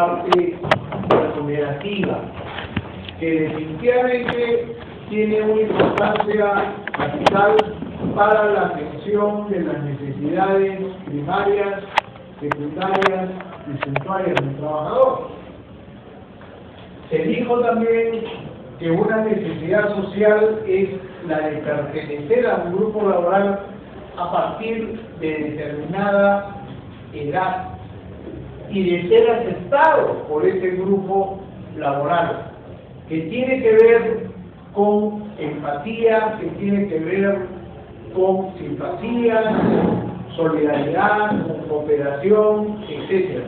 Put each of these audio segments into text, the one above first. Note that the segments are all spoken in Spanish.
parte remunerativa, que definitivamente tiene una importancia capital para la atención de las necesidades primarias, secundarias y suntuarias del trabajador. Se dijo también que una necesidad social es la de pertenecer a un grupo laboral a partir de determinada edad y de ser aceptado por ese grupo laboral, que tiene que ver con empatía, que tiene que ver con simpatía, solidaridad, con cooperación, etc.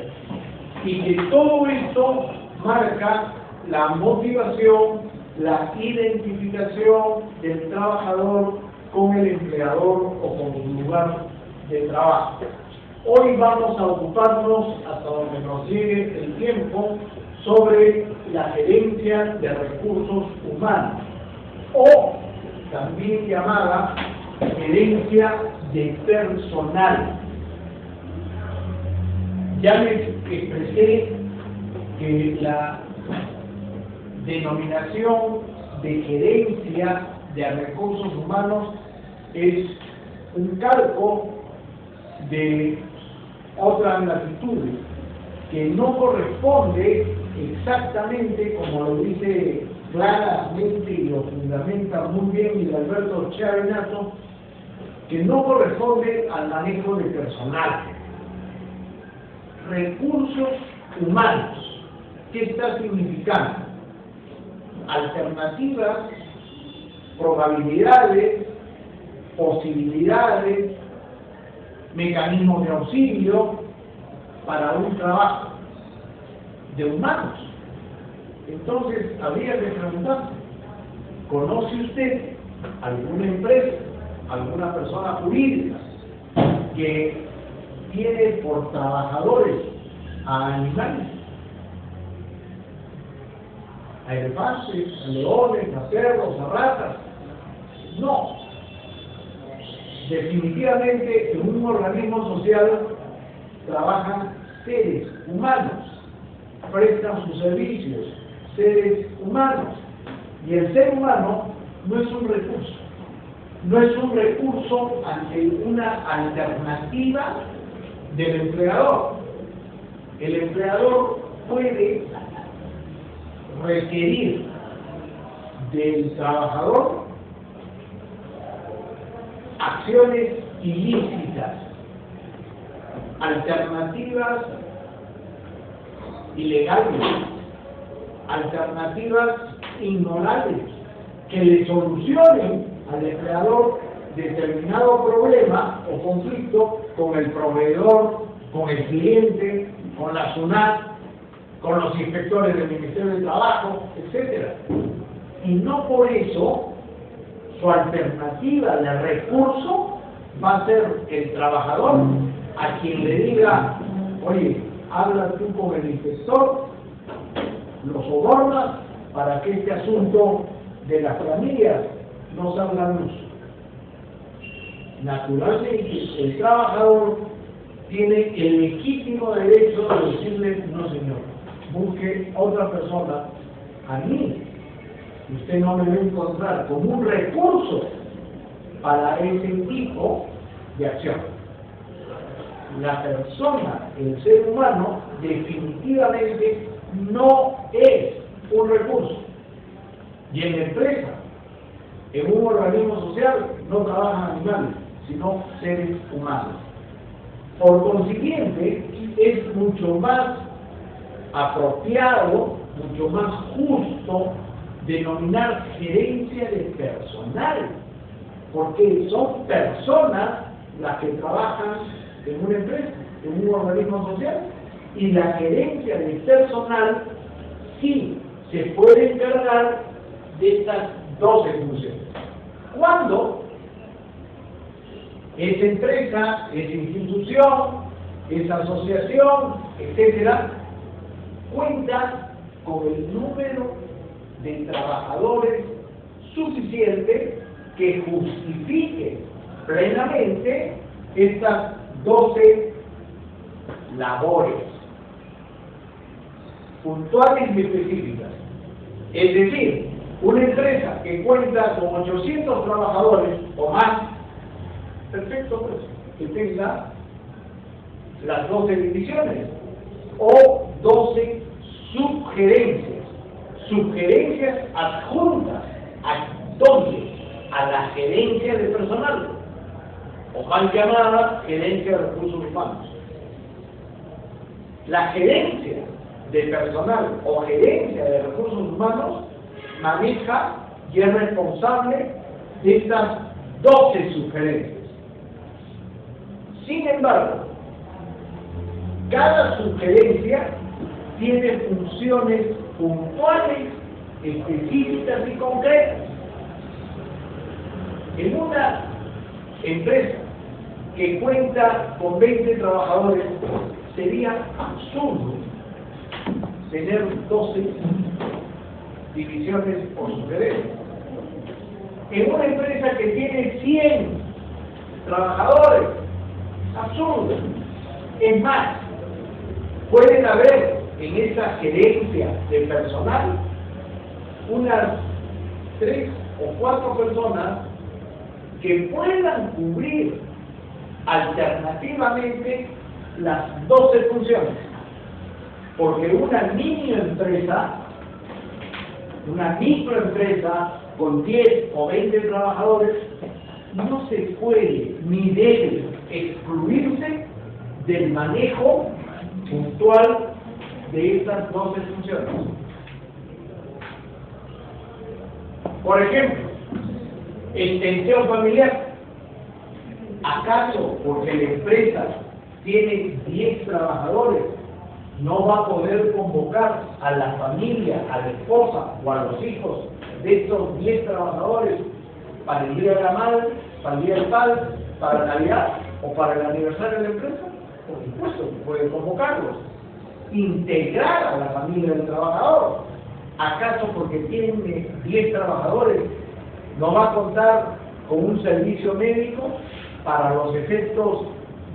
Y que todo esto marca la motivación, la identificación del trabajador con el empleador o con el lugar de trabajo. Hoy vamos a ocuparnos, hasta donde nos llegue el tiempo, sobre la gerencia de recursos humanos, o también llamada gerencia de personal. Ya les expresé que la denominación de gerencia de recursos humanos es un calco de otras latitudes que no corresponde exactamente, como lo dice claramente y lo fundamenta muy bien Miguel Alberto Chiavenato, que no corresponde al manejo de personal. Recursos humanos, ¿qué está significando? Alternativas, probabilidades, posibilidades, mecanismos de auxilio para un trabajo de humanos. Entonces, habría que preguntarse, ¿conoce usted alguna empresa, alguna persona jurídica que tiene por trabajadores a animales? A elefantes, a leones, a perros, a ratas. No. Definitivamente en un organismo social trabajan seres humanos, prestan sus servicios, seres humanos. Y el ser humano no es un recurso. No es un recurso ante una alternativa del empleador. El empleador puede requerir del trabajador acciones ilícitas, alternativas ilegales, alternativas inmorales, que le solucionen al empleador determinado problema o conflicto con el proveedor, con el cliente, con la SUNAT, con los inspectores del Ministerio de Trabajo, etc. Y no por eso su alternativa de recurso va a ser el trabajador a quien le diga, oye, habla tú con el inspector, lo sobornas para que este asunto de las planillas no salga a luz. Naturalmente, el trabajador tiene el legítimo derecho de decirle, no señor, busque otra persona, a mí usted no me va a encontrar como un recurso para ese tipo de acción. La persona, el ser humano, definitivamente no es un recurso. Y en la empresa, en un organismo social, no trabajan animales, sino seres humanos. Por consiguiente, es mucho más apropiado, mucho más justo denominar gerencia de personal, porque son personas las que trabajan en una empresa, en un organismo social, y la gerencia de personal sí se puede encargar de estas 12 funciones. Cuando esa empresa, esa institución, esa asociación, etcétera, cuenta con el número de trabajadores suficiente que justifique plenamente estas 12 labores. puntuales y específicas. Es decir, una empresa que cuenta con 800 trabajadores o más, perfecto, pues, que tenga las 12 divisiones o 12 subgerencias adjuntas. ¿A dónde? A la gerencia de personal, o mal llamada gerencia de recursos humanos. La gerencia de personal o gerencia de recursos humanos maneja y es responsable de estas 12 sugerencias. Sin embargo, cada sugerencia tiene funciones puntuales, específicas y concretas. En una empresa que cuenta con 20 trabajadores, sería absurdo tener 12 divisiones o sugerencias. En una empresa que tiene 100 trabajadores, absurdo. Es más, pueden haber en esa gerencia de personal unas 3 o 4 personas que puedan cubrir alternativamente las 12 funciones, porque una microempresa con 10 o 20 trabajadores no se puede ni debe excluirse del manejo puntual de estas 12 funciones. Por ejemplo, extensión familiar. ¿Acaso porque la empresa tiene 10 trabajadores no va a poder convocar a la familia, a la esposa o a los hijos de estos 10 trabajadores para el Día de la Madre, para el Día del Padre, para Navidad o para el aniversario de la empresa? Por supuesto que puede convocarlos. Integrar a la familia del trabajador. ¿Acaso porque tiene 10 trabajadores no va a contar con un servicio médico para los efectos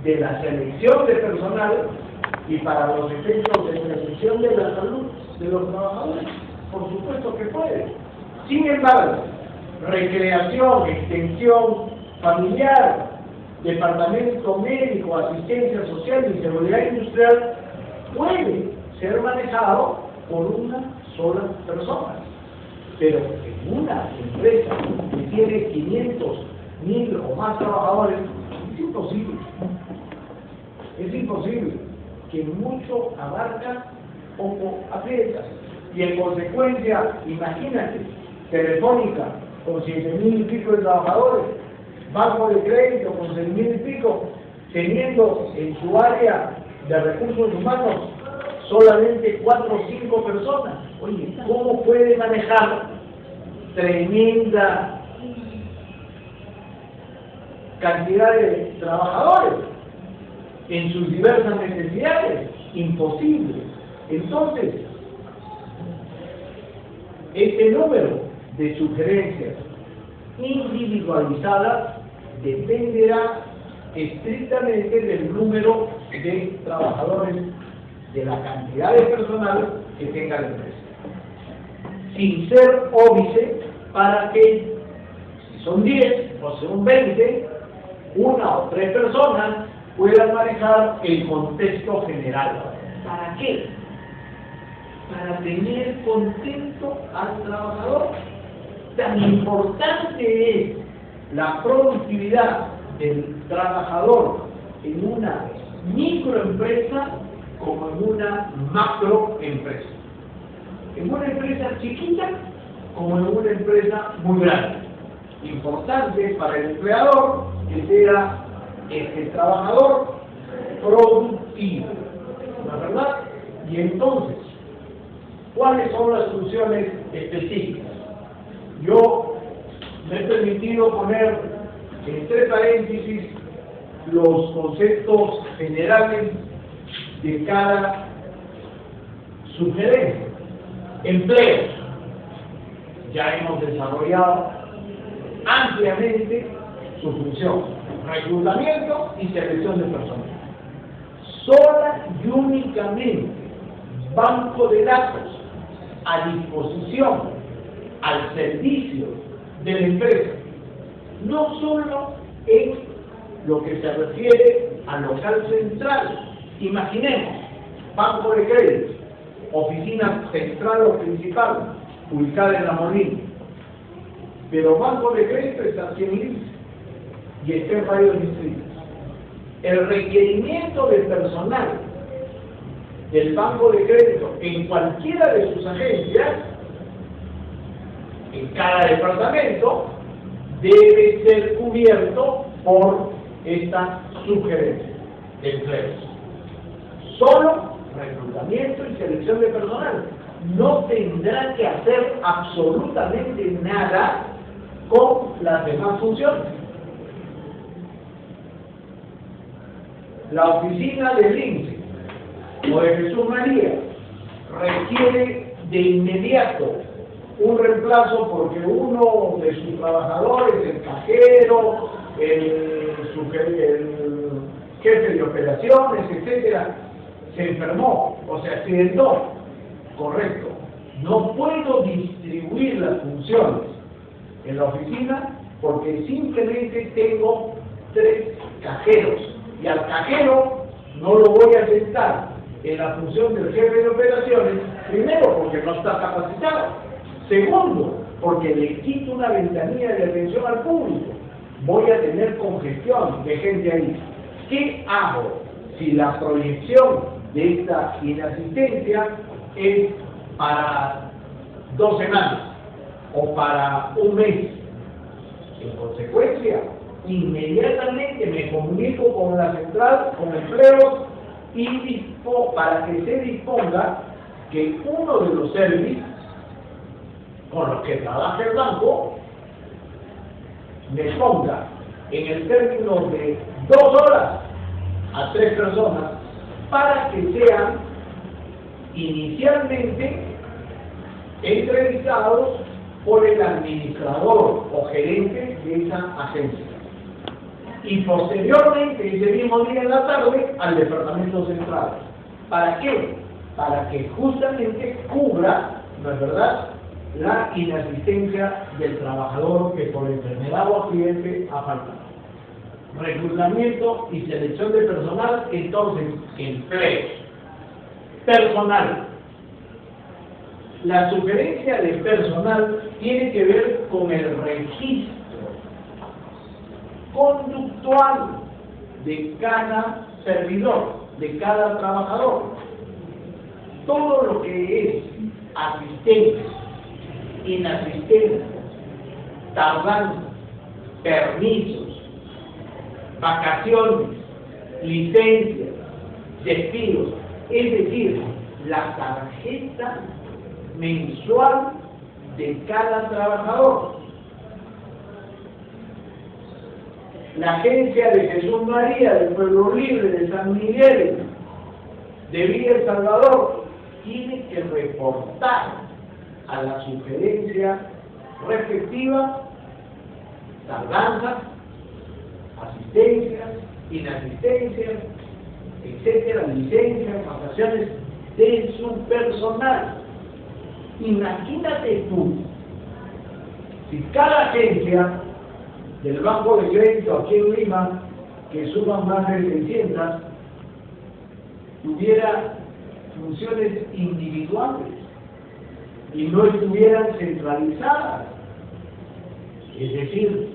de la selección de personal y para los efectos de prevención de la salud de los trabajadores? Por supuesto que puede. Sin embargo, recreación, extensión familiar, departamento médico, asistencia social y seguridad industrial puede ser manejado por una sola persona. Pero en una empresa que tiene 500, 1000 o más trabajadores, es imposible. Es imposible, que mucho abarca, poco aprieta. Y en consecuencia, imagínate, Telefónica con 7.000 y pico de trabajadores, Banco de Crédito con 6.000 y pico, teniendo en su área de recursos humanos solamente 4 o 5 personas. Oye, ¿cómo puede manejar tremenda cantidad de trabajadores en sus diversas necesidades? Imposible. Entonces, este número de sugerencias individualizadas dependerá estrictamente del número de trabajadores, de la cantidad de personal que tenga la empresa, sin ser óbice para que, si son 10 o son 20, 1 o 3 personas puedan manejar el contexto general. ¿Para qué? Para tener contento al trabajador. Tan importante es la productividad del trabajador en una microempresa como en una macroempresa. En una empresa chiquita como en una empresa muy grande. Importante para el empleador que sea este trabajador productivo, ¿no es verdad? Y entonces, ¿cuáles son las funciones específicas? Yo me he permitido poner entre paréntesis los conceptos generales de cada sugerencia. Empleos. Ya hemos desarrollado ampliamente su función. Reclutamiento y selección de personas. Sola y únicamente banco de datos a disposición, al servicio de la empresa, no solo en lo que se refiere al local central. Imaginemos, banco de crédito, oficina central o principal, ubicada en La Molina, pero banco de crédito está aquí en Lince y está en varios distritos. El requerimiento de personal del banco de crédito en cualquiera de sus agencias, en cada departamento, debe ser cubierto por esta sugerencia de empleos. Solo reclutamiento y selección de personal. No tendrá que hacer absolutamente nada con las demás funciones. La oficina de Lince o de Jesús María requiere de inmediato un reemplazo porque uno de sus trabajadores, el cajero, el jefe de operaciones, etcétera, se enfermó o se accidentó. Correcto. No puedo distribuir las funciones en la oficina porque simplemente tengo 3 cajeros y al cajero no lo voy a sentar en la función del jefe de operaciones, primero porque no está capacitado, segundo porque le quito una ventanilla de atención al público, voy a tener congestión de gente ahí. ¿Qué hago si la proyección de esta inasistencia es para 2 semanas o para un mes? En consecuencia, inmediatamente me comunico con la central, con empleos, y para que se disponga que uno de los servicios con los que trabaja el banco me ponga en el término de 2 horas a 3 personas para que sean inicialmente entrevistados por el administrador o gerente de esa agencia y posteriormente ese mismo día en la tarde al departamento central. ¿Para qué? Para que justamente cubra, ¿no es verdad?, la inasistencia del trabajador que por enfermedad o accidente ha faltado. Reclutamiento y selección de personal, entonces, empleos. Personal. La sugerencia de personal tiene que ver con el registro conductual de cada servidor, de cada trabajador. Todo lo que es asistencia, inasistencia, tardanza, permisos, vacaciones, licencias, despidos, es decir, la tarjeta mensual de cada trabajador. La agencia de Jesús María, del Pueblo Libre, de San Miguel, de Villa El Salvador, tiene que reportar a la sugerencia respectiva tardanza, asistencia, inasistencia, etcétera, licencias, vacaciones de su personal. Imagínate tú, si cada agencia del Banco de Crédito aquí en Lima, que suman más de 600, tuviera funciones individuales y no estuvieran centralizadas. Es decir,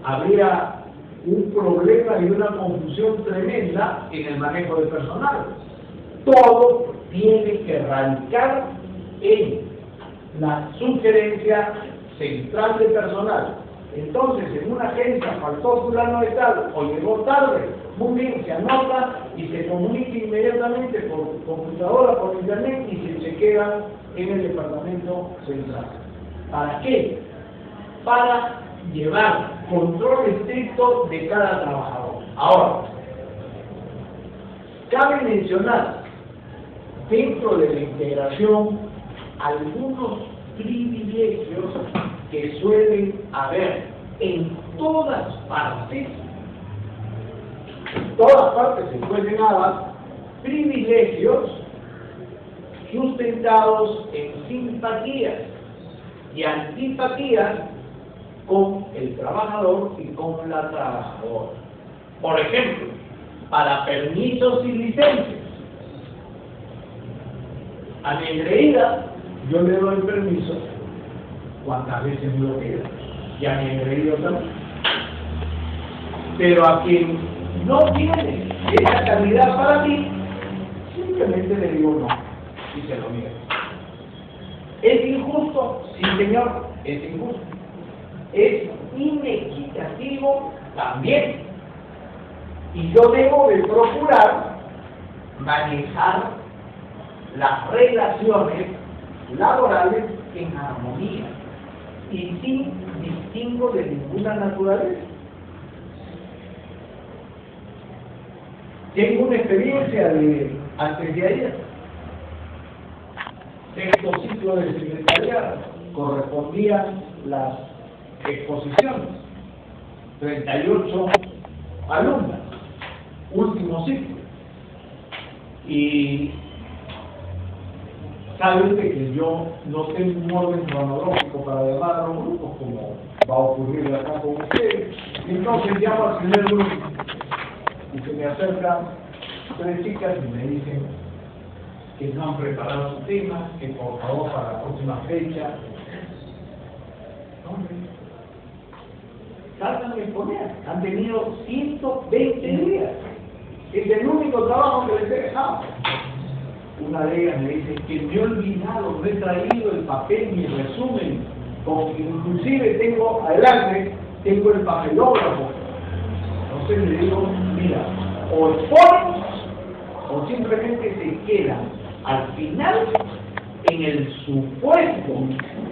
habría un problema y una confusión tremenda en el manejo de personal. Todo tiene que radicar en la sugerencia central de personal. Entonces, en una agencia faltó fulano de tal o llegó tarde, muy bien, se anota y se comunica inmediatamente por computadora, por internet y se chequea en el departamento central. ¿Para qué? Para llevar control estricto de cada trabajador. Ahora, cabe mencionar dentro de la integración algunos privilegios que suelen haber en todas partes se encuentran privilegios sustentados en simpatías y antipatías con el trabajador y con la trabajadora. Por ejemplo, para permisos y licencias, a mi engreída yo le doy permiso cuantas veces me lo pida, y a mi engreído también. Pero a quien no tiene esa calidad para ti, simplemente le digo no, y se lo niega. ¿Es injusto? Sí, señor, es injusto. Es inequitativo también. Y yo debo de procurar manejar las relaciones laborales en armonía y sin distingo de ninguna naturaleza. Tengo una experiencia de antes de ayer. Sexto ciclo de secretariado, correspondían las exposiciones, 38 alumnas, último ciclo. Y saben que yo no tengo un orden cronológico para llamar a los grupos, como va a ocurrir acá con ustedes. Entonces llamo al primer grupo y se me acercan 3 chicas y me dicen que no han preparado su tema, que por favor para la próxima fecha. Hombre, salgan a exponer. Han tenido 120 días. Es el único trabajo que les he dejado. Una de ellas me dice que me he olvidado, no he traído el papel ni el resumen, inclusive tengo adelante, tengo el papelógrafo. Entonces le digo, mira, o exponen o simplemente se quedan al final en el supuesto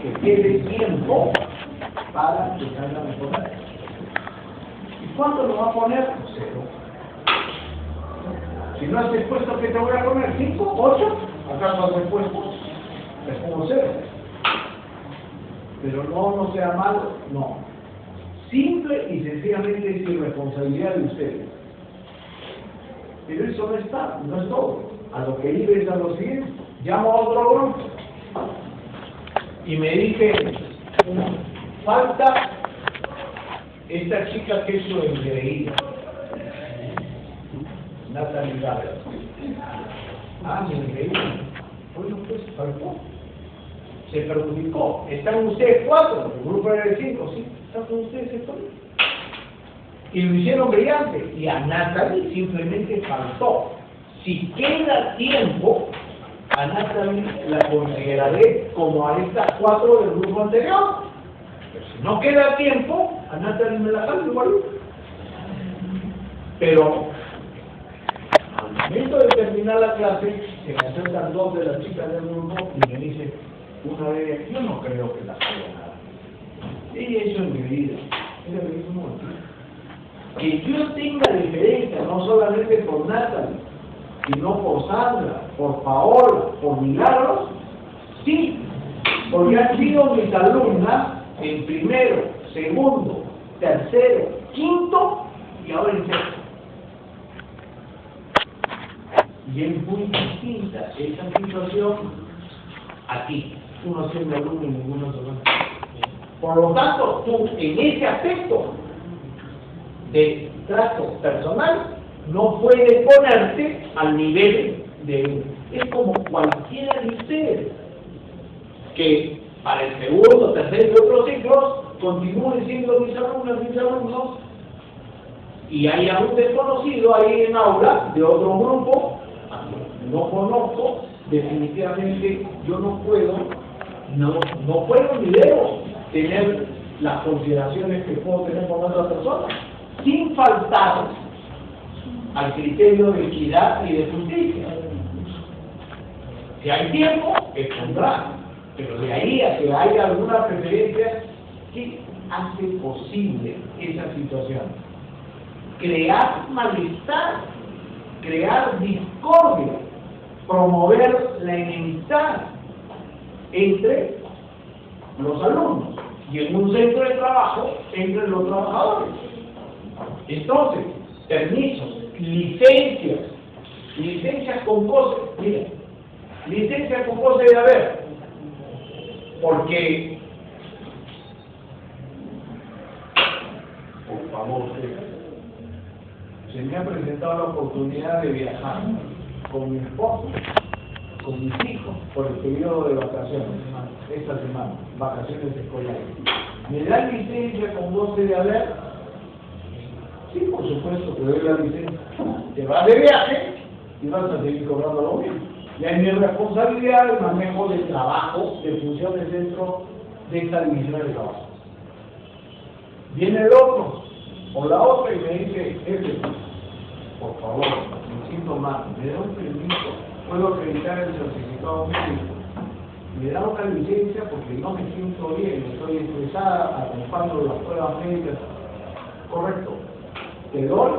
que quede tiempo para que salgan a exponer. ¿Y cuánto nos va a poner? 0. Si no has expuesto, ¿qué te voy a poner? ¿5? ¿8? ¿Acaso has expuesto? Es como 0. Pero no sea malo, no. Simple y sencillamente es irresponsabilidad de ustedes. Pero eso no está, no es todo. A lo que iba es a lo siguiente. Llamo a otro grupo y me dice, falta esta chica que es su engreída. Natalie Gabriel. Mi engreída. Bueno, pues faltó. Se perjudicó. Están ustedes 4, el grupo era de 5, sí, están con ustedes esto. Y lo hicieron brillante. Y a Natalie simplemente faltó. Si queda tiempo, a Natalie la consideraré como a estas 4 del grupo anterior. Pero si no queda tiempo, a Natalie me la salgo igual. Pero al momento de terminar la clase, se me acercan 2 de las chicas del grupo y me dicen, una de ellas, yo no creo que la salga nada. Ella hizo en mi vida. Ella me dijo, no, que yo tenga diferencia, no solamente por Natalie, sino por Sandra, por Paola, por Milagros, sí, porque han sido mis alumnas en primero, segundo, tercero, quinto y ahora en sexto. Y es muy distinta esa situación aquí. Uno siendo alumno y ninguno alumno. Por lo tanto, tú en ese aspecto de trato personal no puedes ponerte al nivel de uno. Es como cualquiera de ustedes que para el segundo, tercer y otros ciclos continúen siendo mis alumnos, y haya un desconocido ahí en aula de otro grupo, no conozco, definitivamente yo no puedo ni debo tener las consideraciones que puedo tener con otras personas, sin faltar al criterio de equidad y de justicia. Si hay tiempo, expondrá, pero de ahí a que haya alguna preferencia, ¿qué hace posible esa situación? Crear malestar, crear discordia, promover la enemistad entre los alumnos y en un centro de trabajo entre los trabajadores. Entonces, permisos, licencias con cosas. Mira, licencia con goce de haber, porque, por favor, se me ha presentado la oportunidad de viajar con mi esposo, con mis hijos, por el periodo de vacaciones, esta semana, vacaciones escolares. ¿Me dan licencia con goce de haber? Sí, por supuesto, te doy la licencia. Te vas de viaje y vas a seguir cobrando lo mismo. Y hay mi responsabilidad, el manejo del trabajo, de funciones dentro de esta división de trabajo. Viene el otro, o la otra, y me dice, jefe, por favor, me siento mal, me da un permiso, puedo acreditar el certificado médico. Me da una licencia porque no me siento bien, estoy estresada, acompaño las pruebas médicas. Correcto, te doy,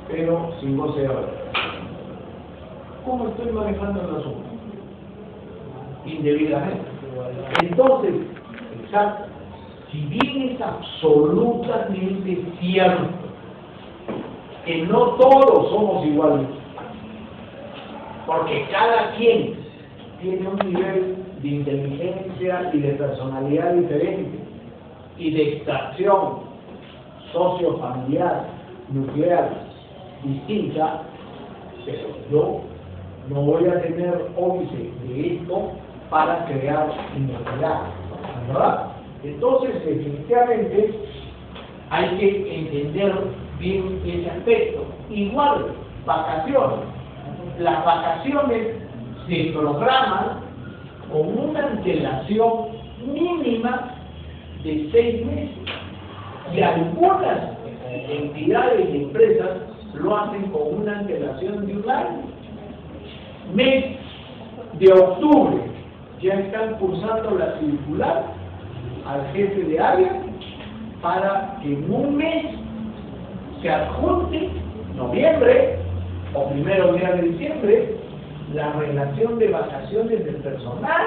pero sin goce de haber. ¿Cómo estoy manejando el asunto? Indebidamente. Entonces, exacto, si bien es absolutamente cierto que no todos somos iguales, porque cada quien tiene un nivel de inteligencia y de personalidad diferente y de extracción sociofamiliar, nuclear, distinta, pero yo no voy a tener óbice de esto para crear inocuidad, ¿verdad? Entonces, definitivamente, hay que entender bien ese aspecto. Igual, vacaciones. Las vacaciones se programan con una antelación mínima de 6 meses. Y algunas entidades y empresas lo hacen con una antelación de 1 año. Mes de octubre ya están cursando la circular al jefe de área para que en un mes se adjunte, noviembre o primeros días de diciembre, la relación de vacaciones del personal.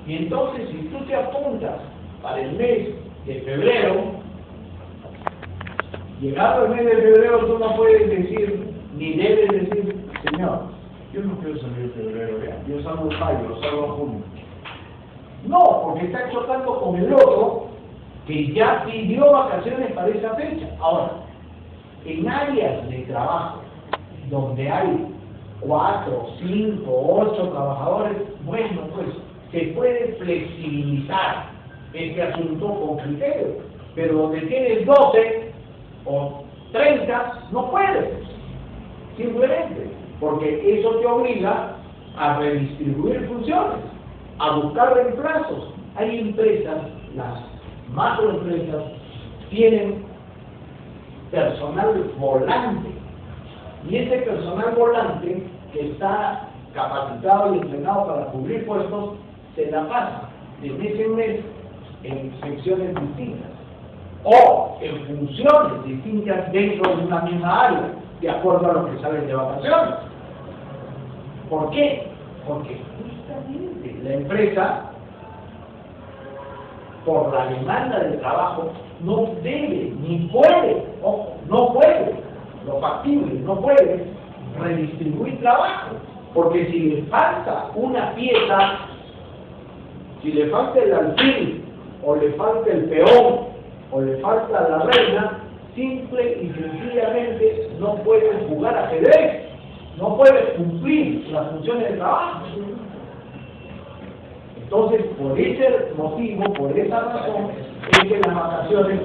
Y entonces, si tú te apuntas para el mes de febrero, llegado el mes de febrero, tú no puedes decir, ni debes decir, señor, yo no quiero salir en febrero, ¿ya? Yo salgo en mayo, salgo en junio. No, porque está chocando con el otro que ya pidió vacaciones para esa fecha. Ahora, en áreas de trabajo donde hay 4, 5, 8 trabajadores, bueno, pues se puede flexibilizar este asunto con criterio, pero donde tienes 12 o 30, no puedes, simplemente, porque eso te obliga a redistribuir funciones, a buscar reemplazos. Hay empresas, las macroempresas, tienen personal volante, y ese personal volante que está capacitado y entrenado para cubrir puestos, se la pasa de mes en mes en secciones distintas o en funciones distintas dentro de una misma área, de acuerdo a lo que salen de vacaciones. ¿Por qué? Porque justamente la empresa, por la demanda de trabajo, no debe, ni puede, ojo, no puede, lo factible, no puede redistribuir trabajo, porque si le falta una pieza, si le falta el alfil, o le falta el peón, o le falta la reina, simple y sencillamente no puede jugar ajedrez, no puede cumplir las funciones de trabajo. Entonces, por ese motivo, por esa razón, es que las vacaciones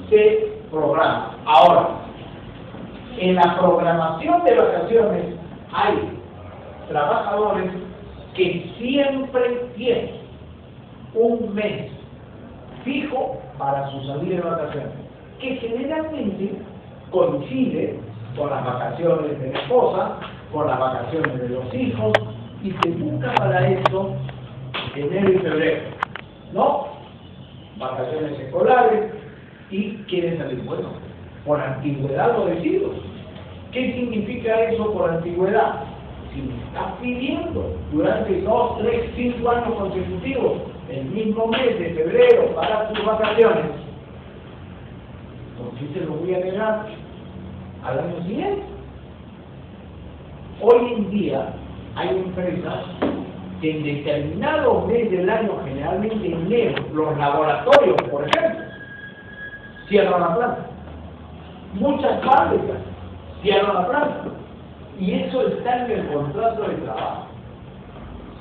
se programan. Ahora, en la programación de vacaciones hay trabajadores que siempre tienen un mes fijo para su salida de vacaciones, que generalmente coincide con las vacaciones de la esposa, con las vacaciones de los hijos, y se busca para esto enero y febrero, ¿no? Vacaciones escolares, y quieren salir. Bueno, por antigüedad lo decido. ¿Qué significa eso por antigüedad? Si me estás pidiendo durante 2, 3, 5 años consecutivos el mismo mes de febrero para tus vacaciones, ¿por qué te lo voy a negar al año siguiente? Hoy en día hay empresas que en determinado mes del año, generalmente en enero, los laboratorios, por ejemplo, cierran la planta. Muchas fábricas cierran la planta. Y eso está en el contrato de trabajo.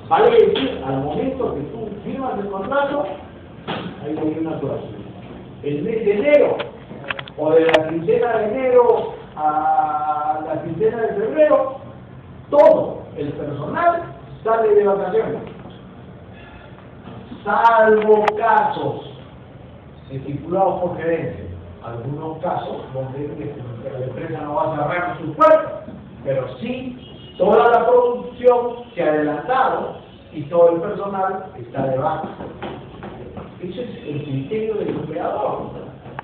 Vale decir, al momento que tú firmas el contrato, ahí hay una actuación. El mes de enero, o de la quincena de enero a la quincena de febrero, todo el personal sale de vacaciones. Salvo casos estipulados por gerencia. Algunos casos donde la empresa no va a cerrar sus puertas, pero sí toda la producción se ha adelantado y todo el personal está de baja. Ese es el criterio del empleador.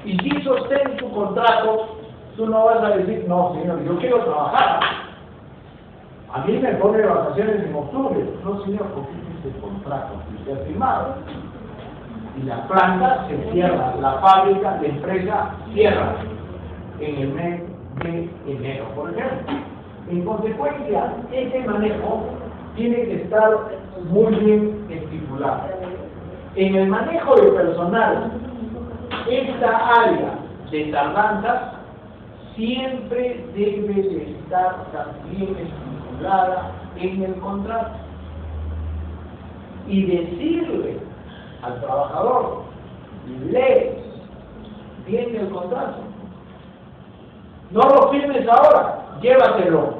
Y si eso está en tu contrato, tú no vas a decir, no señor, yo quiero trabajar. A mí me pone de vacaciones en octubre. No señor, porque este es el contrato que usted ha firmado. Y la planta se cierra, la fábrica, la empresa cierra en el mes de enero, por ejemplo. En consecuencia, ese manejo tiene que estar muy bien estipulado. En el manejo de personal, esta área de tardanzas siempre debe de estar también estipulada en el contrato. Y decirle al trabajador, lee bien el contrato. No lo firmes ahora, llévatelo.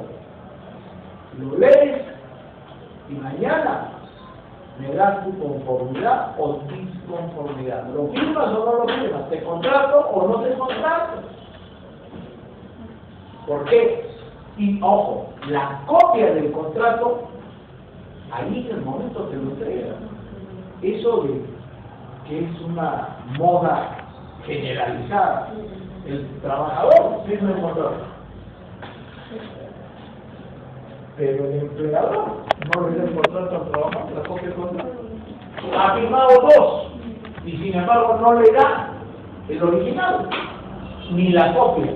Lo lees y mañana me das tu conformidad o disconformidad. ¿Lo firmas o no lo firmas? ¿Te contrato o no te contrato? ¿Por qué? Y ojo, la copia del contrato, ahí en el momento te lo entrega. Eso de que es una moda generalizada. El trabajador firma el contrato, pero el empleador no le da el contrato al trabajador, la copia del contrato. Ha firmado dos y sin embargo no le da el original ni la copia.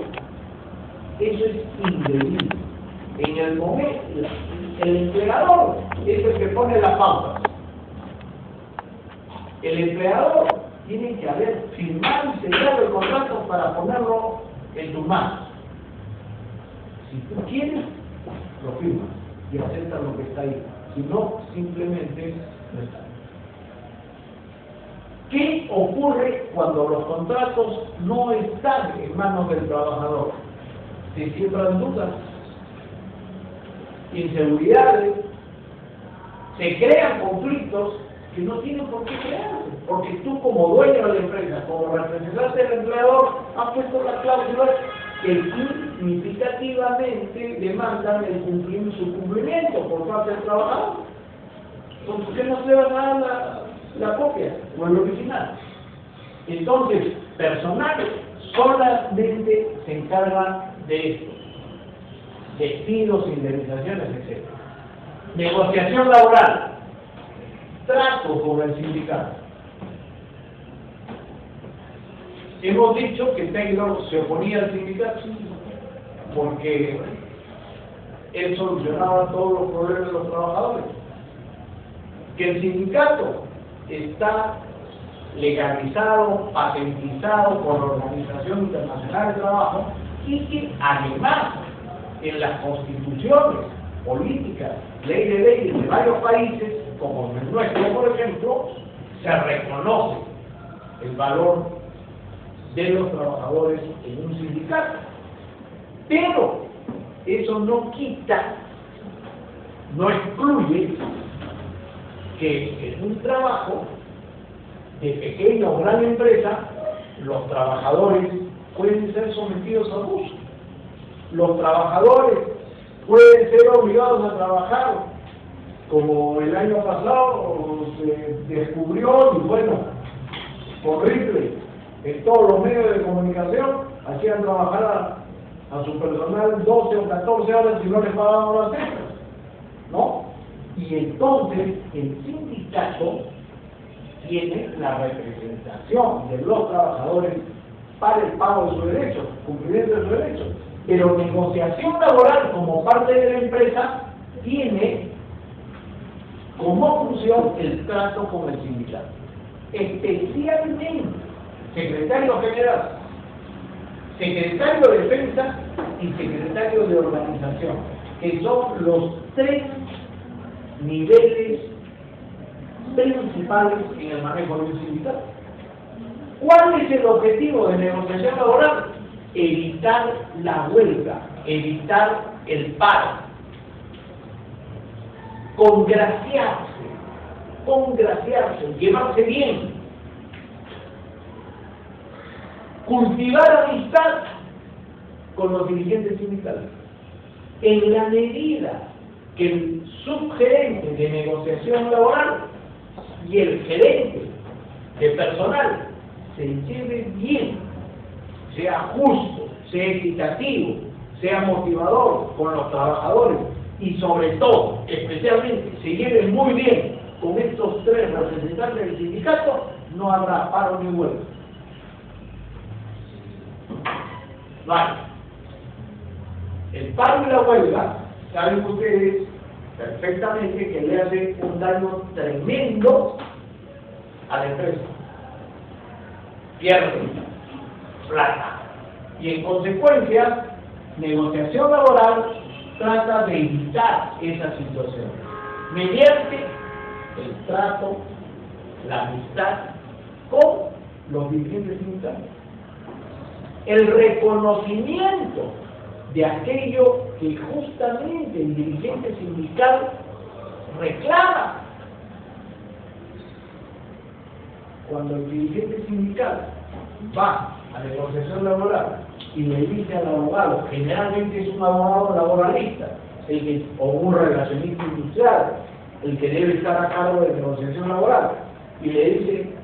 Eso es indebido. En el momento, el empleador es el que pone la pauta. El empleador tiene que haber firmado y sellado el contrato para ponerlo en tus manos. Si tú quieres, lo firmas y aceptas lo que está ahí. Si no, simplemente no está. ¿Qué ocurre cuando los contratos no están en manos del trabajador? Se siembran dudas, inseguridades, se crean conflictos que no tienen por qué crearse, porque tú como dueño de la empresa, como representante del empleador, has puesto las cláusulas que significativamente demandan su cumplimiento por parte del trabajador. ¿Por qué no se va a dar la copia o el original? Entonces, personal solamente se encarga de esto: despidos, indemnizaciones, etc. Negociación laboral, trato con el sindicato. Hemos dicho que Taylor se oponía al sindicato porque él solucionaba todos los problemas de los trabajadores. Que el sindicato está legalizado, patentizado por la Organización Internacional de Trabajo y que además en las constituciones políticas, ley de leyes de varios países, como el nuestro, por ejemplo, se reconoce el valor de los trabajadores en un sindicato. Pero eso no quita, no excluye que en un trabajo de pequeña o gran empresa los trabajadores pueden ser sometidos a abuso. Los trabajadores pueden ser obligados a trabajar, como el año pasado se descubrió, y bueno, horrible, en todos los medios de comunicación hacían trabajar a su personal 12 o 14 horas y no les pagaban las extras, ¿no? Y entonces el sindicato tiene la representación de los trabajadores para el pago de sus derechos, cumplimiento de sus derechos. Pero negociación laboral como parte de la empresa tiene como función el trato con el sindicato. Especialmente secretario general, secretario de defensa y secretario de organización, que son los tres niveles principales en el manejo de un sindicato. ¿Cuál es el objetivo de negociación laboral? Evitar la huelga, evitar el paro, congraciarse, llevarse bien, cultivar amistad con los dirigentes sindicales. En la medida que el subgerente de negociación laboral y el gerente de personal se lleve bien, sea justo, sea equitativo, sea motivador con los trabajadores y sobre todo, especialmente, se lleve muy bien con estos tres representantes del sindicato, no habrá paro ni huelga. Vale. El paro y la huelga, saben ustedes perfectamente que le hace un daño tremendo a la empresa. Pierde plata. Y en consecuencia, negociación laboral trata de evitar esa situación mediante el trato, la amistad con los dirigentes sindicales. El reconocimiento de aquello que justamente el dirigente sindical reclama. Cuando el dirigente sindical va a negociación laboral y le dice al abogado, generalmente es un abogado laboralista, o un relacionista industrial, el que debe estar a cargo de negociación laboral, y le dice,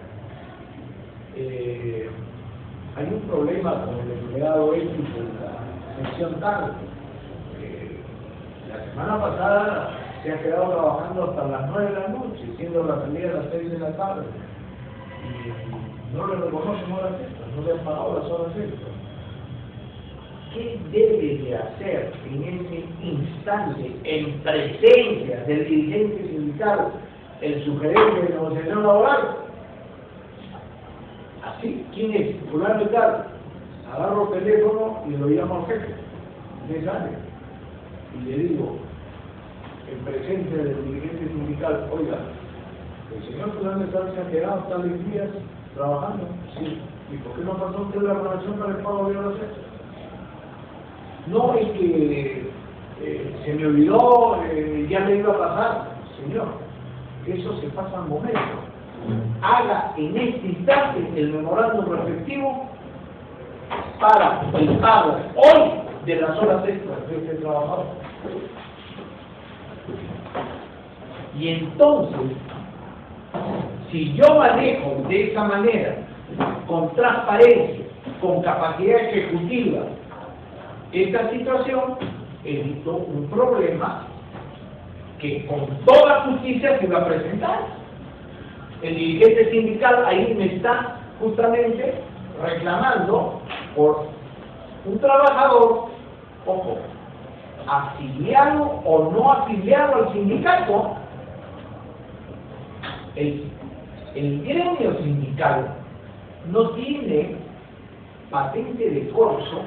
hay un problema con el empleado X de la sección tal, la semana pasada se ha quedado trabajando hasta las 9 de la noche, siendo la salida a las 6 de la tarde, y no le reconocen horas extras, no le han pagado las horas extras. ¿Qué debe de hacer en ese instante, en presencia del dirigente sindical, el sugerente de negociación laboral? Así, ¿quién es? Fulano y tal. Agarro el teléfono y lo llamo al jefe de esa área y le digo, en presencia del dirigente sindical, oiga, el señor fulano y tal se ha quedado tales días trabajando. Sí. ¿Y por qué no pasó usted la relación para el pago de horas extras? No, es que se me olvidó, ya le iba a pasar. Señor, eso se pasa al momento. Haga en este instante el memorándum respectivo para el pago hoy de las horas extras de este trabajador. Y entonces, si yo manejo de esa manera, con transparencia, con capacidad ejecutiva, esta situación, evito un problema que con toda justicia se va a presentar. El dirigente sindical ahí me está justamente reclamando por un trabajador, ojo, afiliado o no afiliado al sindicato. El gremio sindical no tiene patente de corso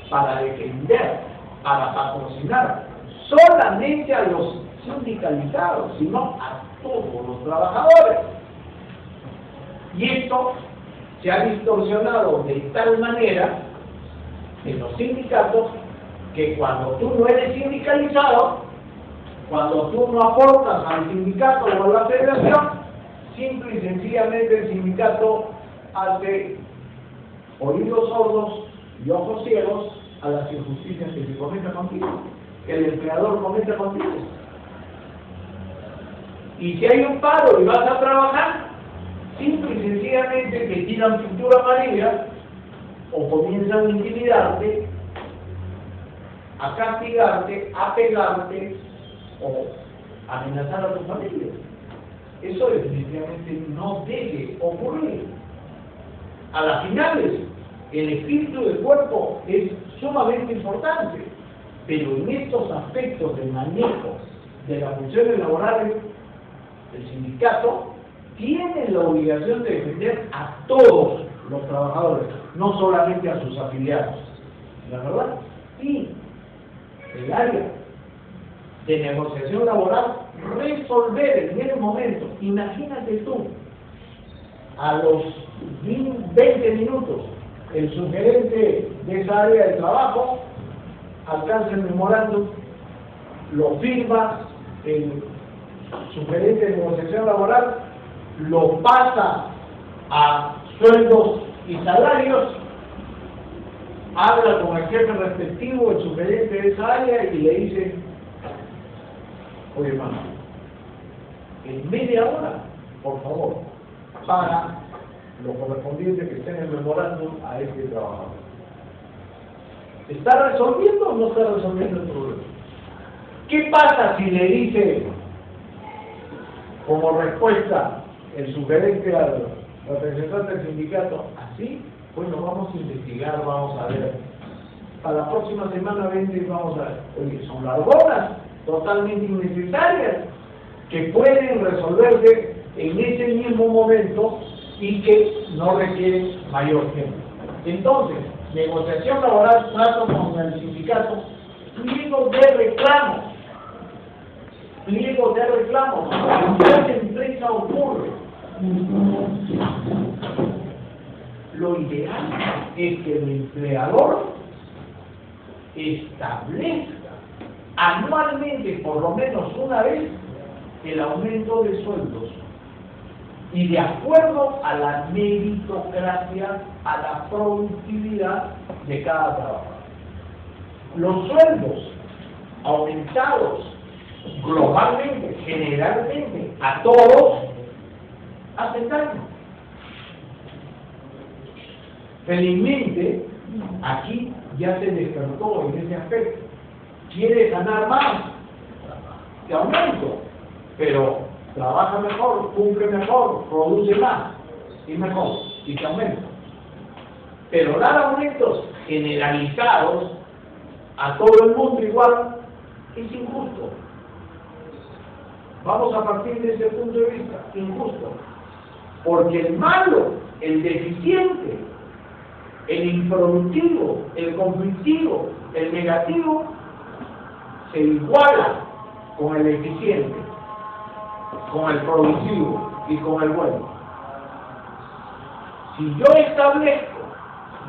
para defender, para patrocinar solamente a los sindicalizados, sino a todos los trabajadores. Y esto se ha distorsionado de tal manera en los sindicatos que cuando tú no eres sindicalizado, cuando tú no aportas al sindicato o a la federación, simple y sencillamente el sindicato hace oídos sordos y ojos ciegos a las injusticias que se cometen contigo, que el empleador comete contigo. Y si hay un paro y vas a trabajar, simple y sencillamente te tiran pintura amarilla o comienzan a intimidarte, a castigarte, a pegarte o a amenazar a tu familia. Eso definitivamente no debe ocurrir. A las finales, el espíritu del cuerpo es sumamente importante, pero en estos aspectos del manejo de las funciones laborales el sindicato, tiene la obligación de defender a todos los trabajadores, no solamente a sus afiliados. ¿La verdad? Y el área de negociación laboral resolver en el momento. Imagínate tú, a los 20 minutos, el sugerente de esa área de trabajo alcanza el memorándum, lo firma el sugerente de negociación laboral, lo pasa a sueldos y salarios, habla con el jefe respectivo, el sugerente de esa área, y le dice: oye, hermano, en media hora, por favor, paga lo correspondiente que esté en el memorándum a este trabajador. ¿Está resolviendo o no está resolviendo el problema? ¿Qué pasa si le dice como respuesta el sugerente al representante del sindicato: así, bueno, vamos a investigar, vamos a ver, para la próxima semana vende y vamos a ver? Oye, son largonas, totalmente innecesarias, que pueden resolverse en ese mismo momento y que no requieren mayor tiempo. Entonces, negociación laboral, trato con el sindicato, pliego de reclamos. Pliego de reclamos. En cada empresa ocurre. Lo ideal es que el empleador establezca anualmente, por lo menos una vez, el aumento de sueldos, y de acuerdo a la meritocracia, a la productividad de cada trabajador. Los sueldos aumentados globalmente, generalmente, a todos, hacen daño. Felizmente, aquí ya se despertó en ese aspecto. Quiere ganar más, te aumento, pero trabaja mejor, cumple mejor, produce más y mejor, y te aumenta. Pero dar aumentos generalizados a todo el mundo igual es injusto. Vamos a partir de ese punto de vista, injusto. Porque el malo, el deficiente, el improductivo, el conflictivo, el negativo, se iguala con el eficiente, con el productivo y con el bueno. Si yo establezco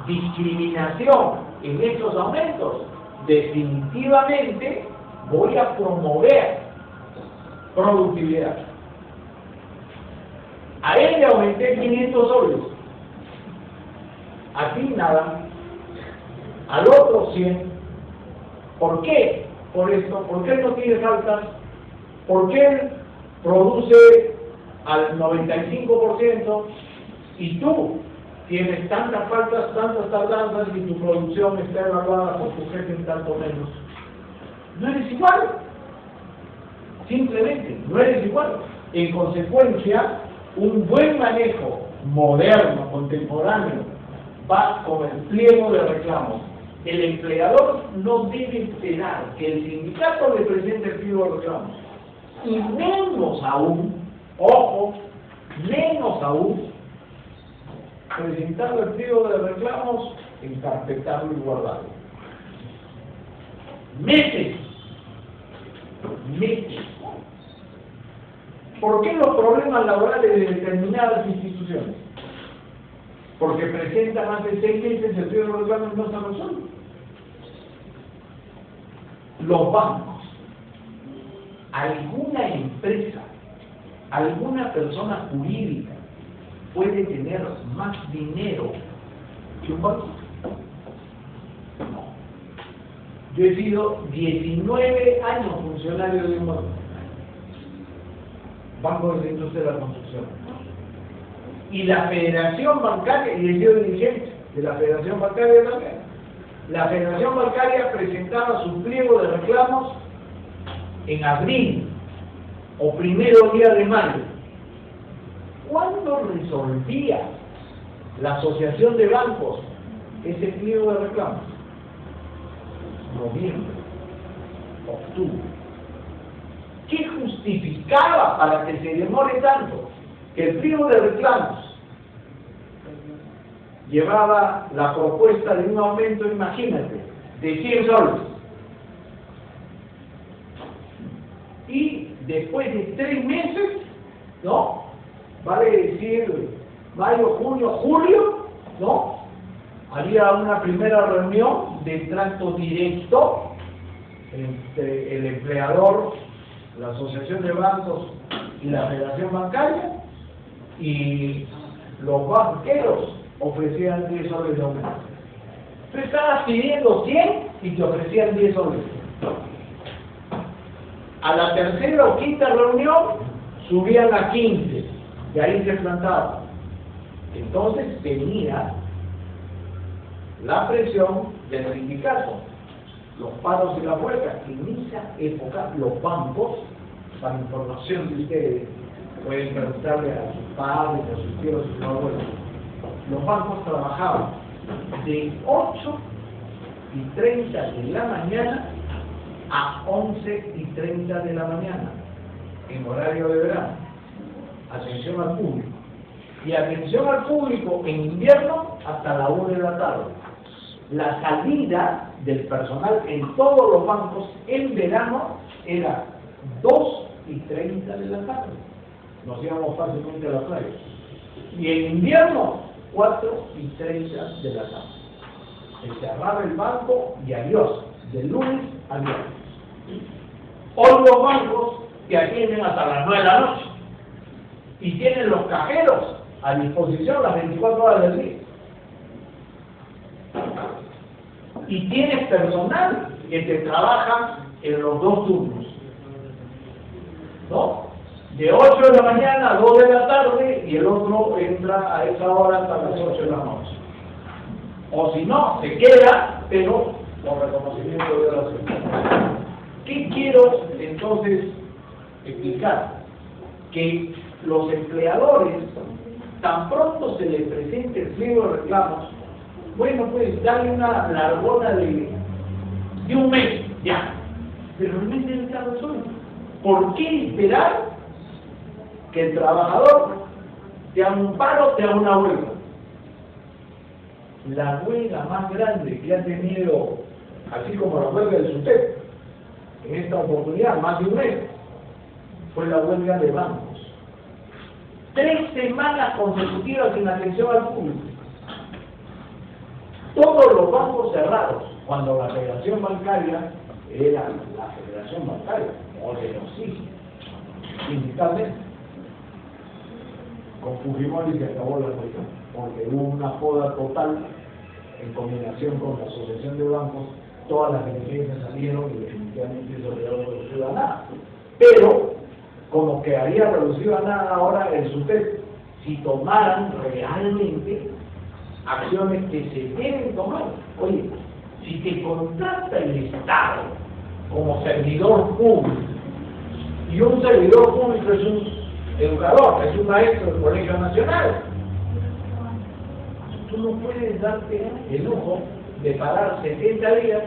discriminación en estos aumentos, definitivamente voy a promover productividad. A él le aumenté 500 soles, a ti nada, al otro 100. ¿Por qué? Por esto, porque él no tiene faltas, porque él produce al 95% y tú tienes tantas faltas, tantas tardanzas, y tu producción está evaluada por tu jefe en tanto menos. No eres igual. Simplemente no eres igual. En consecuencia, un buen manejo moderno, contemporáneo, va con el pliego de reclamos. El empleador no debe esperar que el sindicato le presente el pliego de reclamos. Y menos aún, ojo, menos aún, presentando el pliego de reclamos, encarpetarlo y guardarlo. Meses. ¿Por qué los problemas laborales de determinadas instituciones? Porque presenta más de 6 meses el pliego de reclamos y no está resuelto. Los bancos, alguna empresa, alguna persona jurídica puede tener más dinero que un banco. No. Yo he sido 19 años funcionario de un banco. Banco de la Industria de la Construcción. Y la Federación Bancaria, y he sido dirigente de la Federación Bancaria también. La Federación Bancaria presentaba su pliego de reclamos en abril o primero día de mayo. ¿Cuándo resolvía la Asociación de Bancos ese pliego de reclamos? Noviembre, octubre. ¿Qué justificaba para que se demore tanto? Que el pliego de reclamos llevaba la propuesta de un aumento, imagínate, de 100 soles. Y después de 3 meses, ¿no? Vale decir mayo, junio, julio, ¿no? Había una primera reunión de trato directo entre el empleador, la Asociación de Bancos y la Federación Bancaria, y los banqueros ofrecían 10 soles de aumento. Tú estabas pidiendo 100 y te ofrecían 10 soles. A la tercera o quinta reunión subían a 15 y ahí se plantaban. Entonces venía la presión del sindicato, los paros y la huelga. En esa época los bancos, para información de ustedes, pueden preguntarle a sus padres, a sus tíos, a sus abuelos, los bancos trabajaban de 8:30 de la mañana a 11:30 de la mañana, en horario de verano. Atención al público. Y atención al público en invierno hasta la 1 de la tarde. La salida del personal en todos los bancos en verano era 2:30 de la tarde. Nos íbamos fácilmente a la playa. Y en invierno, 4:30 de la tarde. Se cerraba el banco y adiós, de lunes a viernes. Hoy los bancos te atienden hasta las 9 de la noche y tienen los cajeros a disposición las 24 horas del día. Y tienes personal que te trabaja en los 2 turnos, ¿no? De 8 de la mañana a 2 de la tarde, y el otro entra a esa hora hasta las 8 de la noche. O si no, se queda, pero por reconocimiento de la sociedad. ¿Qué quiero entonces explicar? Que los empleadores, tan pronto se les presente el pliego de reclamos, bueno, pues darle una largona de 1 mes, ya. Pero el mes del Estado solo. ¿Por qué esperar que el trabajador te haga un paro, te haga una huelga? La huelga más grande que ha tenido, así como la huelga del SUTEP, en esta oportunidad, más de 1 mes, fue la huelga de bancos. 3 semanas consecutivas sin atención al público. Todos los bancos cerrados, cuando la Federación Bancaria era la Federación Bancaria, o de los sí, sindicalmente. Con Fujimori se acabó la cuestión, porque hubo una poda total en combinación con la Asociación de Bancos. Todas las diligencias salieron y definitivamente eso quedó reducido a nada. Pero, como quedaría reducido a nada ahora el SUTEP, si tomaran realmente acciones que se deben tomar. Oye, si te contrata el Estado como servidor público, y un servidor público es un educador, es un maestro del Colegio Nacional, tú no puedes darte el lujo de parar 70 días,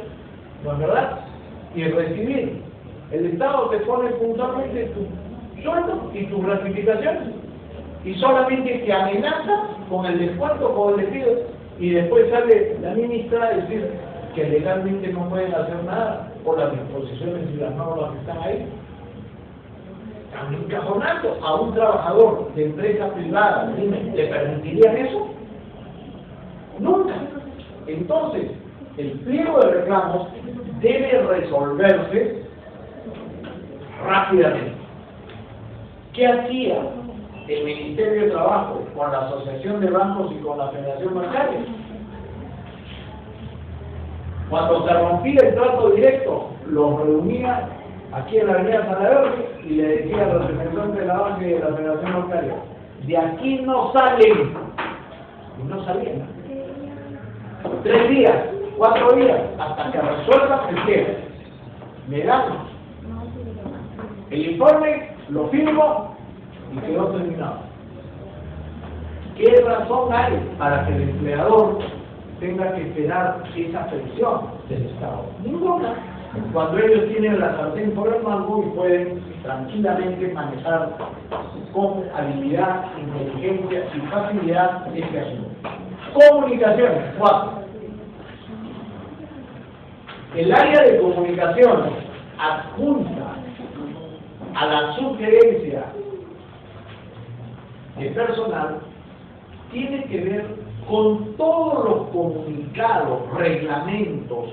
¿no es verdad?, y recibir. El Estado te pone puntualmente tu sueldo y tu gratificación, y solamente te amenaza con el descuento, con el despido, y después sale la ministra a decir que legalmente no pueden hacer nada por las disposiciones y las normas que están ahí. Están encajonando a un trabajador de empresa privada. Dime, ¿le permitirían eso? Nunca. Entonces, el pliego de reclamos debe resolverse rápidamente. ¿Qué hacía el Ministerio de Trabajo con la Asociación de Bancos y con la Federación Bancaria? Cuando se rompía el trato directo, los reunía aquí en la avenida San Verde y le decía a los representantes de la banca y de la Federación Bancaria: de aquí no salen. Y no salían. 3 días, 4 días, hasta que resuelvan el pliego. Me dan el informe, lo firmo y quedó terminado. ¿Qué razón hay para que el empleador tenga que esperar esa presión del Estado? Ninguna. cuando ellos tienen la sartén por el mango y pueden tranquilamente manejar con habilidad, inteligencia y facilidad este asunto. Comunicaciones, 4. El área de comunicaciones adjunta a la sugerencia de personal tiene que ver con todos los comunicados, reglamentos,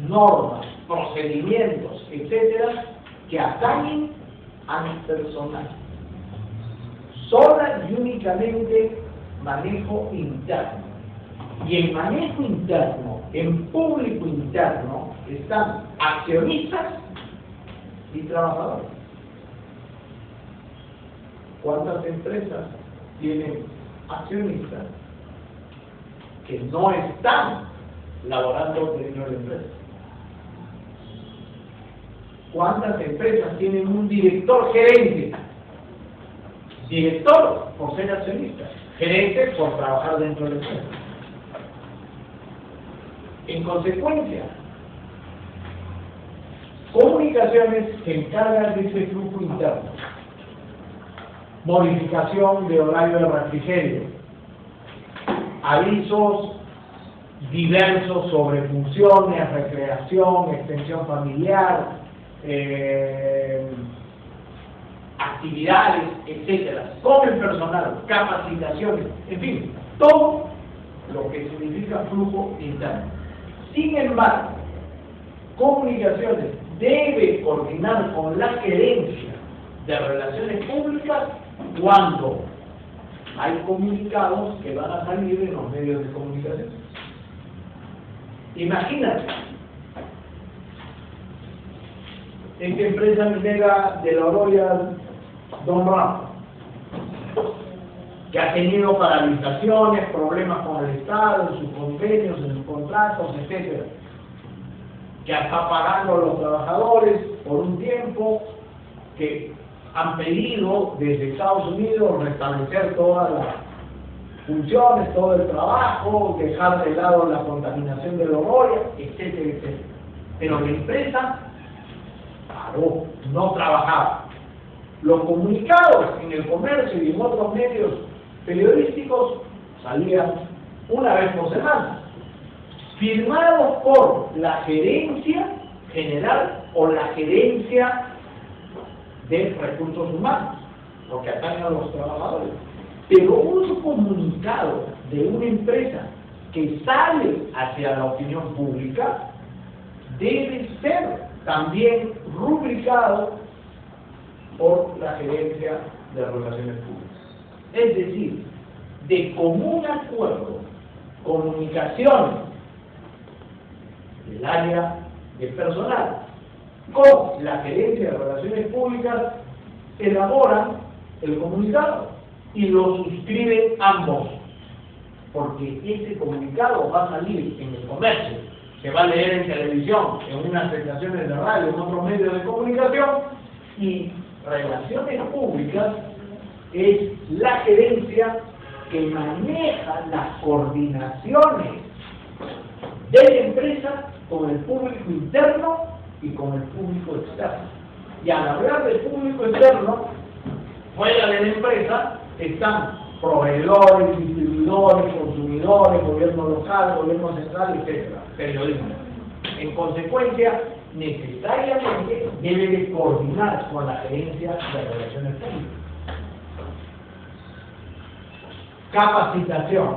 normas, procedimientos, etcétera, que atañen al personal. Sola y únicamente manejo interno. Y en manejo interno, en público interno, están accionistas y trabajadores. ¿Cuántas empresas tienen accionistas que no están laborando dentro de la empresa? ¿Cuántas empresas tienen un director gerente? Director por ser accionista, gerente por trabajar dentro de la empresa. En consecuencia, comunicaciones se encargan de ese flujo interno. Modificación de horario de refrigerio, avisos diversos sobre funciones, recreación, extensión familiar, actividades, etcétera, con el personal, capacitaciones, en fin, todo lo que significa flujo interno. Sin embargo, comunicaciones debe coordinar con la gerencia de relaciones públicas cuando hay comunicados que van a salir en los medios de comunicación. Imagínate, esta empresa minera de la Oroya Don Rafa, que ha tenido paralizaciones, problemas con el Estado, en sus convenios, en sus contratos, etcétera, que está pagando a los trabajadores por un tiempo, que han pedido desde Estados Unidos restablecer todas las funciones, todo el trabajo, dejar de lado la contaminación de la Oroya, etcétera, etcétera. Pero la empresa paró, no trabajaba. Los comunicados en el comercio y en otros medios periodísticos salían una vez por semana, firmados por la gerencia general o la gerencia de recursos humanos, lo que atañe a los trabajadores. Pero un comunicado de una empresa que sale hacia la opinión pública debe ser también rubricado por la gerencia de relaciones públicas. Es decir, de común acuerdo, comunicación del área de personal con la gerencia de relaciones públicas elaboran el comunicado y lo suscriben ambos, porque ese comunicado va a salir en el comercio, se va a leer en televisión, en unas estaciones de radio, en otros medios de comunicación, y relaciones públicas es la gerencia que maneja las coordinaciones de la empresa con el público interno y con el público externo. Y al hablar del público externo, fuera de la empresa están proveedores, distribuidores, consumidores, gobierno local, gobierno central, etc. Periodismo. En consecuencia, necesariamente debe de coordinar con la gerencia de relaciones públicas. Capacitación,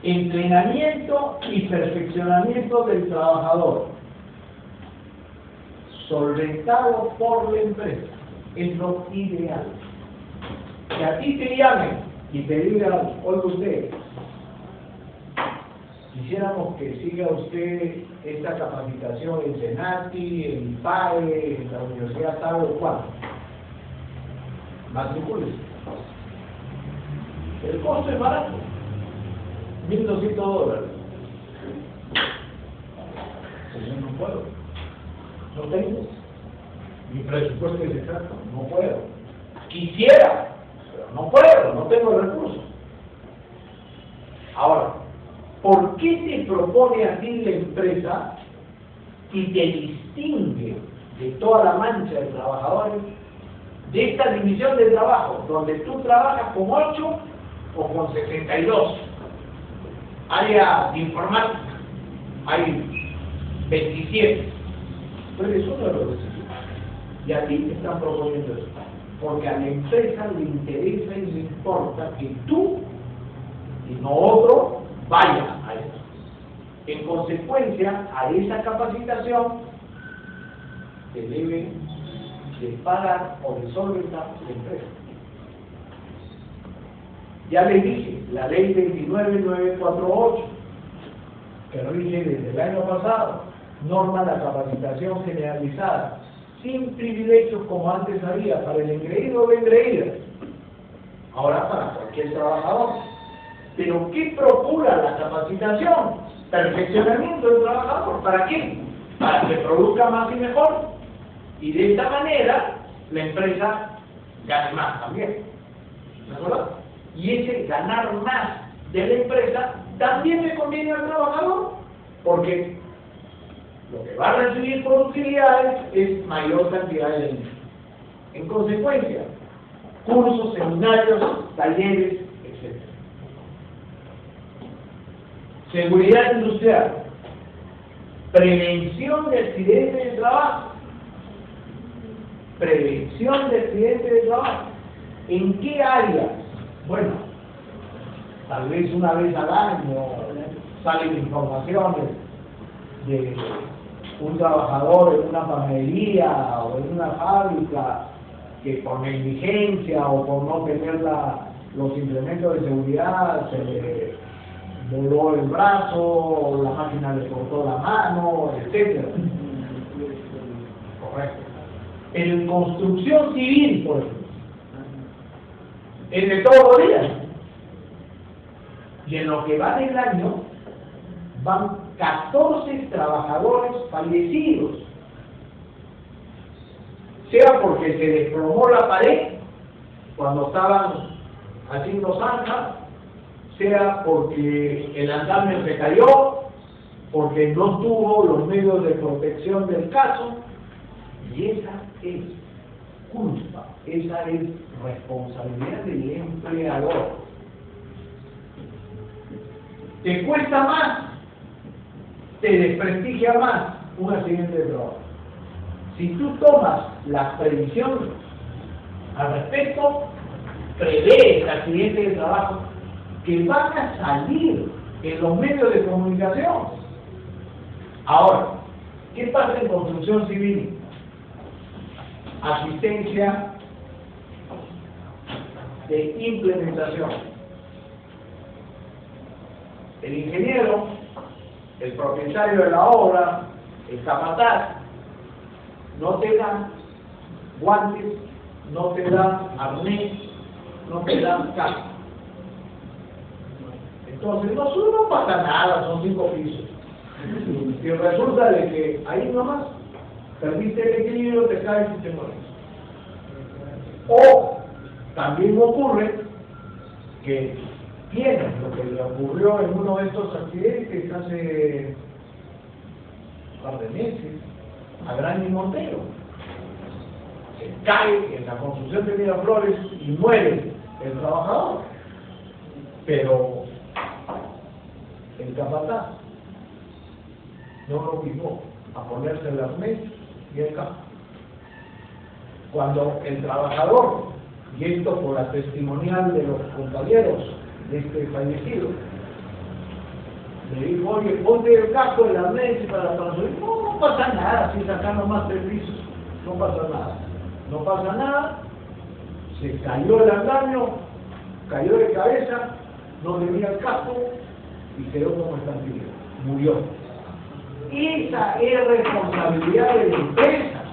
entrenamiento y perfeccionamiento del trabajador, solventado por la empresa, es lo ideal. Que a ti te llamen y te digan, oiga usted, quisiéramos que siga usted esta capacitación en Senati, en IPAE, en la Universidad tal o cual. Matricúlese. El costo es barato, $1,200. Señor, no puedo. No tengo. Mi presupuesto es exacto, no puedo. Quisiera, pero no puedo, no tengo recursos. Ahora, ¿por qué te propone a ti la empresa y te distingue de toda la mancha de trabajadores de esta división de trabajo, donde tú trabajas con 8 o con 62. Área de informática, hay 27. Tú eres uno de los 27. Y a ti te están proponiendo eso. Porque a la empresa le interesa y le importa que tú y no otro vaya a eso. En consecuencia, a esa capacitación se debe de pagar o de solventar la empresa. Ya les dije, la ley 29948, que rige desde el año pasado, norma la capacitación generalizada, sin privilegios como antes había para el engreído o la engreída, ahora para cualquier trabajador. Pero ¿qué procura la capacitación? Perfeccionamiento del trabajador. ¿Para qué? Para que produzca más y mejor. Y de esta manera la empresa gane más también. ¿De acuerdo? Y ese ganar más de la empresa también le conviene al trabajador, porque lo que va a recibir por utilidades es mayor cantidad de dinero. En consecuencia, cursos, seminarios, talleres, etc. Seguridad industrial, prevención de accidentes de trabajo. Prevención de accidentes de trabajo. ¿En qué áreas? Bueno, tal vez una vez al año salen informaciones de un trabajador en una panadería o en una fábrica que por negligencia o por no tener los implementos de seguridad se le voló el brazo, la máquina le cortó la mano, etc. Correcto. Pero en construcción civil, por ejemplo, es de todos los días. Y en lo que va del año, van 14 trabajadores fallecidos. Sea porque se desplomó la pared cuando estaban haciendo zanja, sea porque el andamio se cayó, porque no tuvo los medios de protección del caso. Y esa es culpa, esa es responsabilidad del empleador. Te cuesta más, te desprestigia más un accidente de trabajo. Si tú tomas las previsiones al respecto, prevés accidentes de trabajo que van a salir en los medios de comunicación. Ahora, ¿qué pasa en construcción civil? Asistencia de implementación. El ingeniero, el propietario de la obra, el capataz, no te da guantes, no te da arnés, no te da casco. Entonces, no pasa nada, son 5 pisos. Y resulta de que ahí nomás perdiste el equilibrio, te caes y te mueres. O también ocurre que tienes lo que le ocurrió en uno de estos accidentes hace un par de meses a Grani Montero. Se cae en la construcción de Miraflores y muere el trabajador. Pero el capataz no lo obligó a ponerse el arnés y el casco. Cuando el trabajador, y esto por la testimonial de los compañeros de este fallecido, le dijo: oye, ponte el casco, el arnés para transferir. No pasa nada, si sacamos más 3 pisos, no pasa nada. No pasa nada, se cayó el andamio, cayó de cabeza, no tenía el casco y quedó como estampilla, murió. Esa es responsabilidad de la empresa.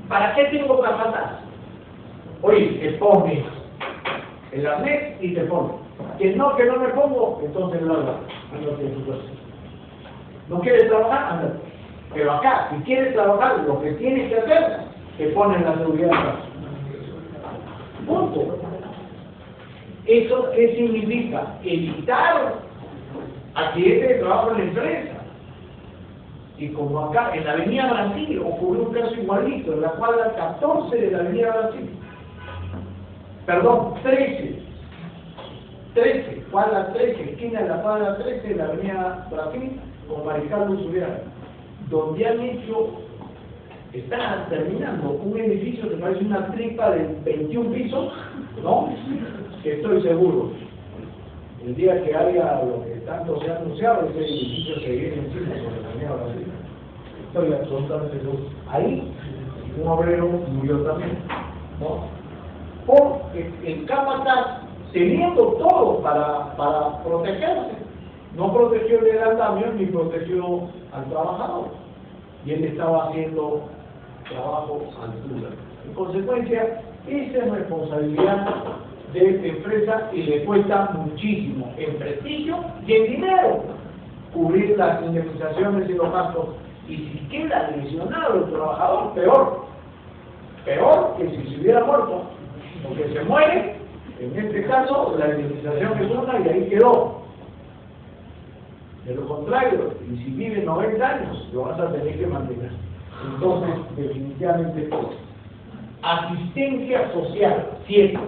¿Para qué tengo capataz? Oye, te pones el arnés y te pones. Que no me pongo, entonces nada, ándate a tu casa. ¿No quieres trabajar? Ándate. Pero acá, si quieres trabajar, lo que tienes que hacer, te pones la seguridad de casa. Punto. ¿Eso qué significa? Evitar accidentes de trabajo en la empresa. Y como acá, en la Avenida Brasil, ocurrió un caso igualito, en la cuadra 14 de la Avenida Brasil. Perdón, 13, cuadra 13, esquina de la cuadra 13 de la Avenida Brasil, con Mariscal Luis Uriarte, donde han hecho, están terminando un edificio que parece una tripa de 21 pisos, ¿no? Que estoy seguro, el día que haya lo que tanto se ha anunciado, ese edificio se viene encima sobre la Avenida Brasil. Estoy absolutamente seguro. Ahí un obrero murió también, ¿no? Porque el capataz, teniendo todo para protegerse, no protegió el andamio ni protegió al trabajador. Y él estaba haciendo trabajo a altura. En consecuencia, esa es responsabilidad de esta empresa y le cuesta muchísimo en prestigio y en dinero cubrir las indemnizaciones y los gastos. Y si queda lesionado el trabajador, peor que si se hubiera muerto, porque se muere, en este caso la indemnización es una y ahí quedó. De lo contrario, y si vive 90 años, lo vas a tener que mantener. Entonces, definitivamente, asistencia social, 7.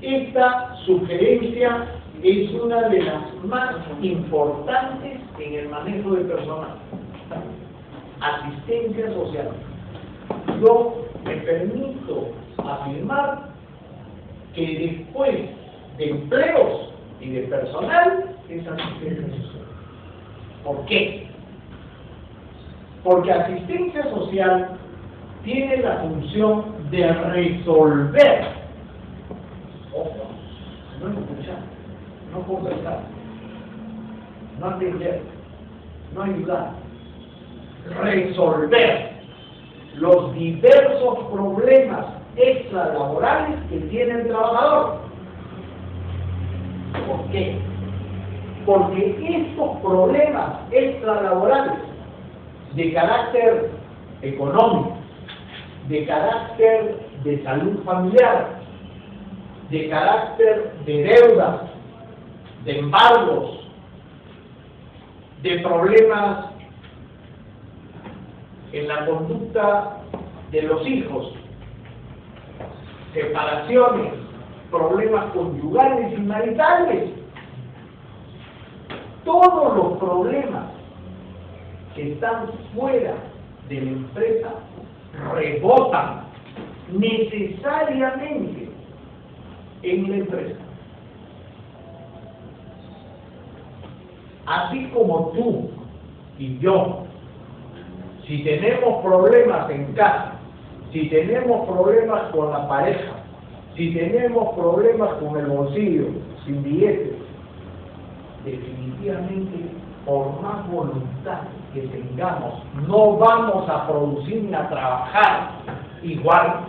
Esta sugerencia es una de las más importantes en el manejo de personal. Asistencia social. Yo me permito afirmar que después de empleos y de personal es asistencia social. ¿Por qué? Porque asistencia social tiene la función de resolver, ojo, no escuchar, no conversar, no atender, no ayudar, resolver los diversos problemas extralaborales que tiene el trabajador. ¿Por qué? Porque estos problemas extralaborales de carácter económico, de carácter de salud familiar, de carácter de deudas, de embargos, de problemas en la conducta de los hijos, separaciones, problemas conyugales y maritales, todos los problemas que están fuera de la empresa rebotan necesariamente en la empresa. Así como tú y yo, si tenemos problemas en casa, si tenemos problemas con la pareja, si tenemos problemas con el bolsillo, sin billetes, definitivamente, por más voluntad que tengamos, no vamos a producir ni a trabajar igual.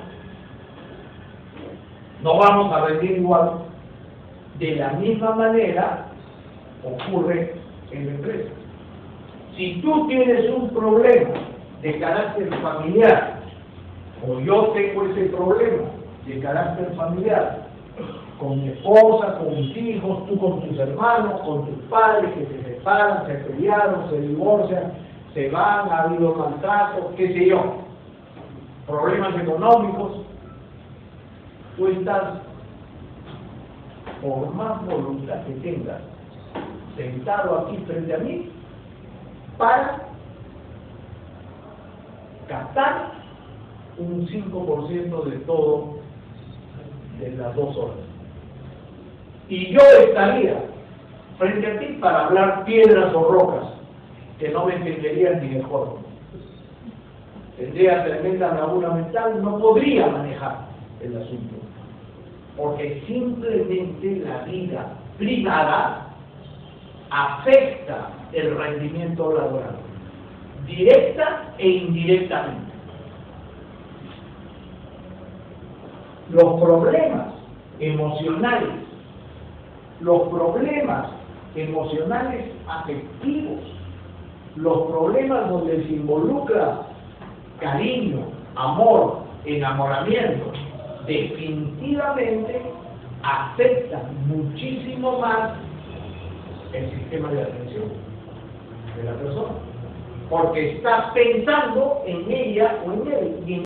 No vamos a rendir igual. De la misma manera ocurre en la empresa. Si tú tienes un problema de carácter familiar, o yo tengo ese problema de carácter familiar, con mi esposa, con mis hijos, tú con tus hermanos, con tus padres que se separan, se pelearon, se divorcian, se van, ha habido maltrato, qué sé yo, problemas económicos, tú estás, por más voluntad que tengas, sentado aquí frente a mí, para captar un 5% de todo de las 2 horas. Y yo estaría frente a ti para hablar piedras o rocas, que no me entenderían ni mejor. Tendría tremenda laguna mental, no podría manejar el asunto. Porque simplemente la vida privada afecta el rendimiento laboral, directa e indirectamente. Los problemas emocionales afectivos, los problemas donde se involucra cariño, amor, enamoramiento, definitivamente afectan muchísimo más el sistema de atención de la persona, porque está pensando en ella o en él y en